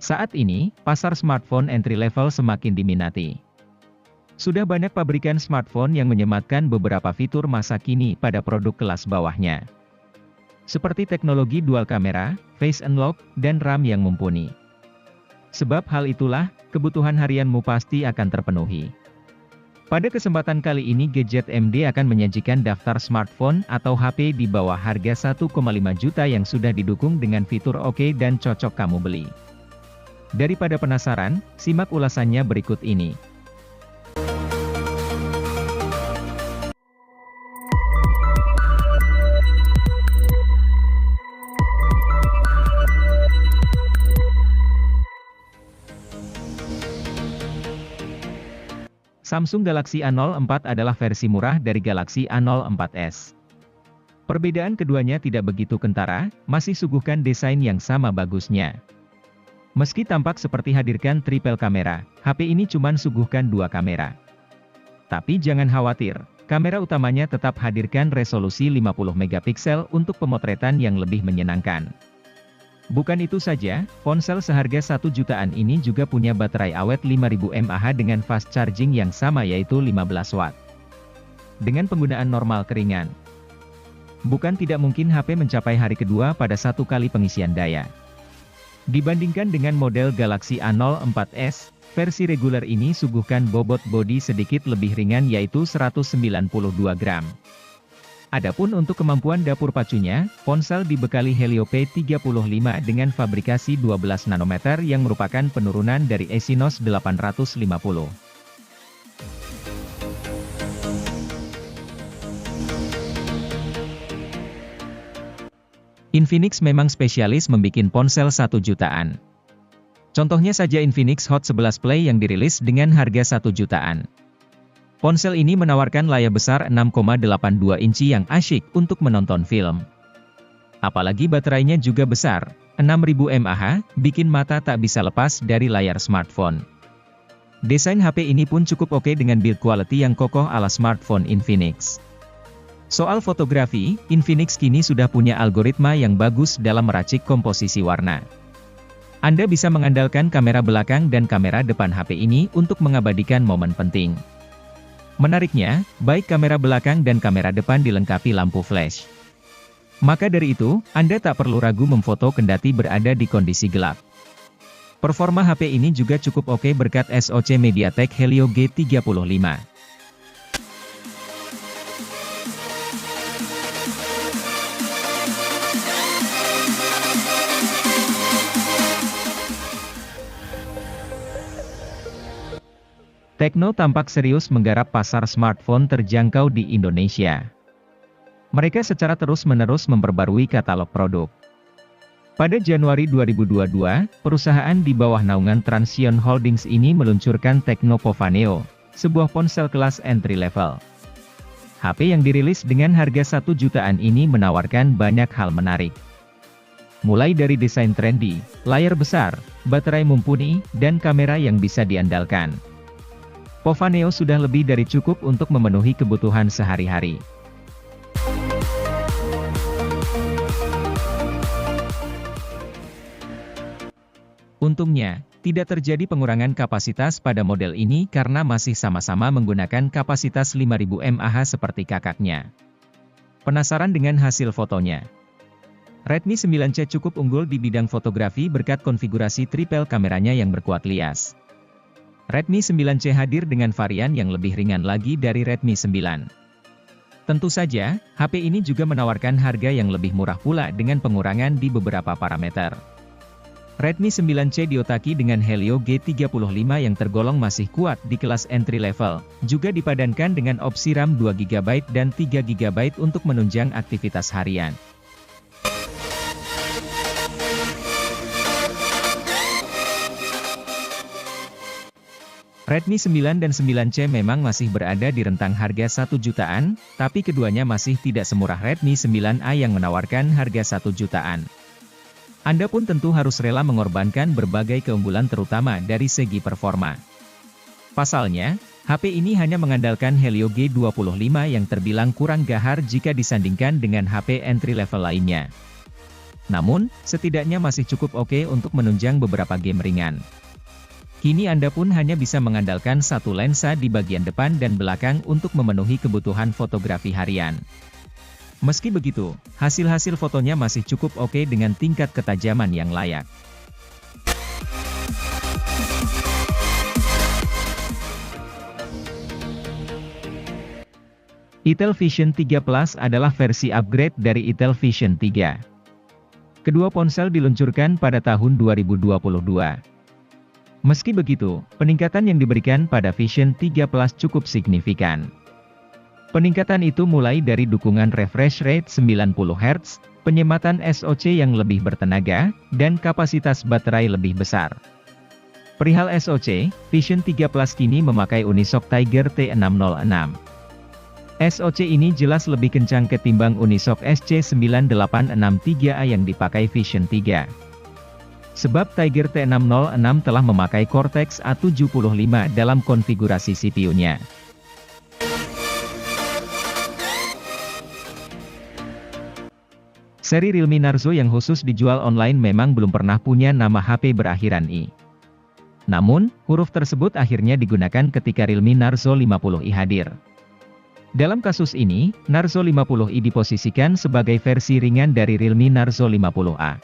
Saat ini, pasar smartphone entry level semakin diminati. Sudah banyak pabrikan smartphone yang menyematkan beberapa fitur masa kini pada produk kelas bawahnya. Seperti teknologi dual kamera, face unlock, dan RAM yang mumpuni. Sebab hal itulah, kebutuhan harianmu pasti akan terpenuhi. Pada kesempatan kali ini Gadget MD akan menyajikan daftar smartphone atau HP di bawah harga 1,5 juta yang sudah didukung dengan fitur oke dan cocok kamu beli. Daripada penasaran, simak ulasannya berikut ini. Samsung Galaxy A04 adalah versi murah dari Galaxy A04s. Perbedaan keduanya tidak begitu kentara, masih suguhkan desain yang sama bagusnya. Meski tampak seperti hadirkan triple kamera, HP ini cuma suguhkan 2 kamera. Tapi jangan khawatir, kamera utamanya tetap hadirkan resolusi 50 megapiksel untuk pemotretan yang lebih menyenangkan. Bukan itu saja, ponsel seharga 1 jutaan ini juga punya baterai awet 5000 mAh dengan fast charging yang sama yaitu 15 watt. Dengan penggunaan normal keringan. Bukan tidak mungkin HP mencapai hari kedua pada 1 kali pengisian daya. Dibandingkan dengan model Galaxy A04s, versi reguler ini suguhkan bobot bodi sedikit lebih ringan yaitu 192 gram. Adapun untuk kemampuan dapur pacunya, ponsel dibekali Helio P35 dengan fabrikasi 12 nanometer yang merupakan penurunan dari Exynos 850. Infinix memang spesialis membikin ponsel 1 jutaan. Contohnya saja Infinix Hot 11 Play yang dirilis dengan harga 1 jutaan. Ponsel ini menawarkan layar besar 6,82 inci yang asyik untuk menonton film. Apalagi baterainya juga besar, 6000 mAh, bikin mata tak bisa lepas dari layar smartphone. Desain HP ini pun cukup oke dengan build quality yang kokoh ala smartphone Infinix. Soal fotografi, Infinix kini sudah punya algoritma yang bagus dalam meracik komposisi warna. Anda bisa mengandalkan kamera belakang dan kamera depan HP ini untuk mengabadikan momen penting. Menariknya, baik kamera belakang dan kamera depan dilengkapi lampu flash. Maka dari itu, Anda tak perlu ragu memfoto kendati berada di kondisi gelap. Performa HP ini juga cukup oke berkat SoC MediaTek Helio G35. Tecno tampak serius menggarap pasar smartphone terjangkau di Indonesia. Mereka secara terus-menerus memperbarui katalog produk. Pada Januari 2022, perusahaan di bawah naungan Transsion Holdings ini meluncurkan Tecno Pova Neo, sebuah ponsel kelas entry level. HP yang dirilis dengan harga 1 jutaan ini menawarkan banyak hal menarik. Mulai dari desain trendy, layar besar, baterai mumpuni, dan kamera yang bisa diandalkan. Pova Neo sudah lebih dari cukup untuk memenuhi kebutuhan sehari-hari. Untungnya, tidak terjadi pengurangan kapasitas pada model ini karena masih sama-sama menggunakan kapasitas 5000 mAh seperti kakaknya. Penasaran dengan hasil fotonya? Redmi 9C cukup unggul di bidang fotografi berkat konfigurasi triple kameranya yang berkuat lias. Redmi 9C hadir dengan varian yang lebih ringan lagi dari Redmi 9. Tentu saja, HP ini juga menawarkan harga yang lebih murah pula dengan pengurangan di beberapa parameter. Redmi 9C diotaki dengan Helio G35 yang tergolong masih kuat di kelas entry level, juga dipadankan dengan opsi RAM 2GB dan 3GB untuk menunjang aktivitas harian. Redmi 9 dan 9C memang masih berada di rentang harga 1 jutaan, tapi keduanya masih tidak semurah Redmi 9A yang menawarkan harga 1 jutaan. Anda pun tentu harus rela mengorbankan berbagai keunggulan terutama dari segi performa. Pasalnya, HP ini hanya mengandalkan Helio G25 yang terbilang kurang gahar jika disandingkan dengan HP entry level lainnya. Namun, setidaknya masih cukup oke untuk menunjang beberapa game ringan. Kini Anda pun hanya bisa mengandalkan satu lensa di bagian depan dan belakang untuk memenuhi kebutuhan fotografi harian. Meski begitu, hasil-hasil fotonya masih cukup oke dengan tingkat ketajaman yang layak. Itel Vision 3 Plus adalah versi upgrade dari Itel Vision 3. Kedua ponsel diluncurkan pada tahun 2022. Meski begitu, peningkatan yang diberikan pada Vision 3 Plus cukup signifikan. Peningkatan itu mulai dari dukungan refresh rate 90 Hz, penyematan SoC yang lebih bertenaga, dan kapasitas baterai lebih besar. Perihal SoC, Vision 3 Plus kini memakai Unisoc Tiger T606. SoC ini jelas lebih kencang ketimbang Unisoc SC9863A yang dipakai Vision 3. Sebab Tiger T606 telah memakai Cortex A75 dalam konfigurasi CPU-nya. Seri Realme Narzo yang khusus dijual online memang belum pernah punya nama HP berakhiran I. Namun, huruf tersebut akhirnya digunakan ketika Realme Narzo 50i hadir. Dalam kasus ini, Narzo 50i diposisikan sebagai versi ringan dari Realme Narzo 50A.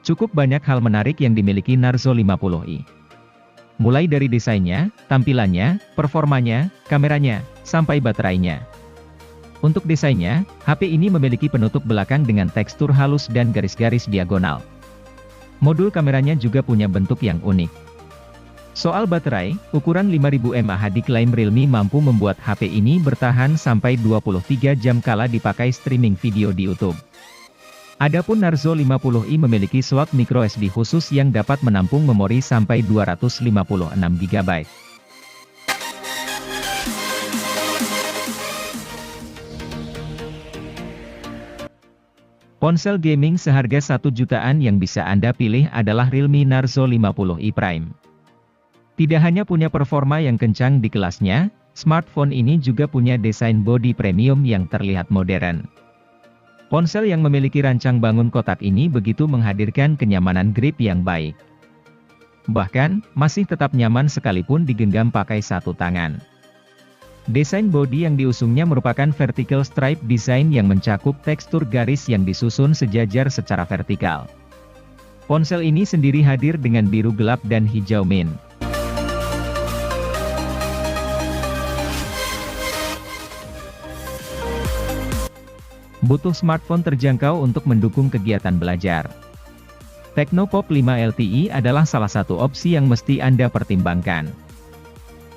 Cukup banyak hal menarik yang dimiliki Narzo 50i. Mulai dari desainnya, tampilannya, performanya, kameranya, sampai baterainya. Untuk desainnya, HP ini memiliki penutup belakang dengan tekstur halus dan garis-garis diagonal. Modul kameranya juga punya bentuk yang unik. Soal baterai, ukuran 5000 mAh diklaim Realme mampu membuat HP ini bertahan sampai 23 jam kala dipakai streaming video di YouTube. Adapun Narzo 50i memiliki slot microSD khusus yang dapat menampung memori sampai 256 GB. Ponsel gaming seharga 1 jutaan yang bisa Anda pilih adalah Realme Narzo 50i Prime. Tidak hanya punya performa yang kencang di kelasnya, smartphone ini juga punya desain bodi premium yang terlihat modern. Ponsel yang memiliki rancang bangun kotak ini begitu menghadirkan kenyamanan grip yang baik. Bahkan, masih tetap nyaman sekalipun digenggam pakai satu tangan. Desain bodi yang diusungnya merupakan vertical stripe design yang mencakup tekstur garis yang disusun sejajar secara vertikal. Ponsel ini sendiri hadir dengan biru gelap dan hijau mint. Butuh smartphone terjangkau untuk mendukung kegiatan belajar. Tecno Pop 5 LTE adalah salah satu opsi yang mesti Anda pertimbangkan.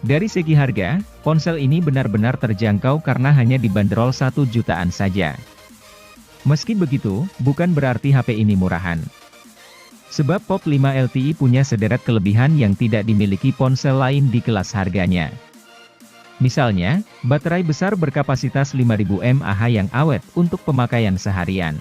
Dari segi harga, ponsel ini benar-benar terjangkau karena hanya dibanderol 1 jutaan saja. Meski begitu, bukan berarti HP ini murahan. Sebab Pop 5 LTE punya sederet kelebihan yang tidak dimiliki ponsel lain di kelas harganya. Misalnya, baterai besar berkapasitas 5000 mAh yang awet untuk pemakaian seharian.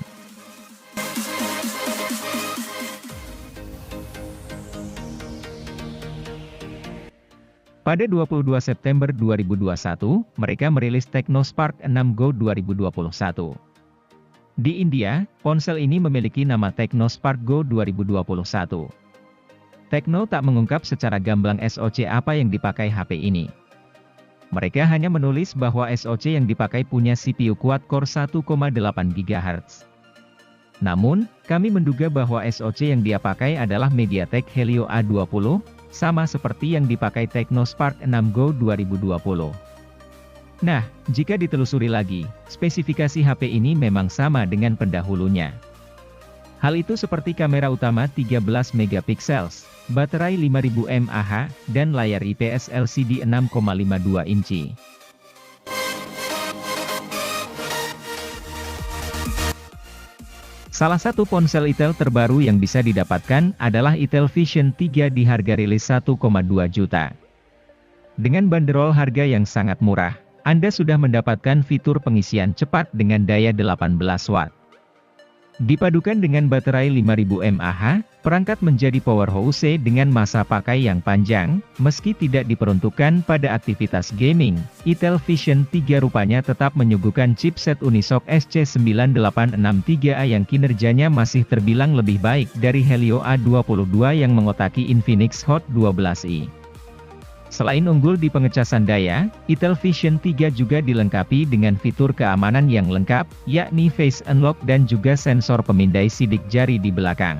Pada 22 September 2021, mereka merilis Tecno Spark 6 Go 2021. Di India, ponsel ini memiliki nama Tecno Spark Go 2021. Tecno tak mengungkap secara gamblang SoC apa yang dipakai HP ini. Mereka hanya menulis bahwa SoC yang dipakai punya CPU quad-core 1,8 GHz. Namun, kami menduga bahwa SoC yang dia pakai adalah MediaTek Helio A20, sama seperti yang dipakai Tecno Spark 6 Go 2020. Nah, jika ditelusuri lagi, spesifikasi HP ini memang sama dengan pendahulunya. Hal itu seperti kamera utama 13 MP, baterai 5000 mAh, dan layar IPS LCD 6,52 inci. Salah satu ponsel Itel terbaru yang bisa didapatkan adalah Itel Vision 3 di harga rilis 1,2 juta. Dengan banderol harga yang sangat murah, Anda sudah mendapatkan fitur pengisian cepat dengan daya 18 watt. Dipadukan dengan baterai 5000 mAh, Perangkat menjadi powerhouse dengan masa pakai yang panjang, meski tidak diperuntukkan pada aktivitas gaming. Intel Vision 3 rupanya tetap menyuguhkan chipset Unisoc SC9863A yang kinerjanya masih terbilang lebih baik dari Helio A22 yang mengotaki Infinix Hot 12i. Selain unggul di pengecasan daya, Intel Vision 3 juga dilengkapi dengan fitur keamanan yang lengkap, yakni Face Unlock dan juga sensor pemindai sidik jari di belakang.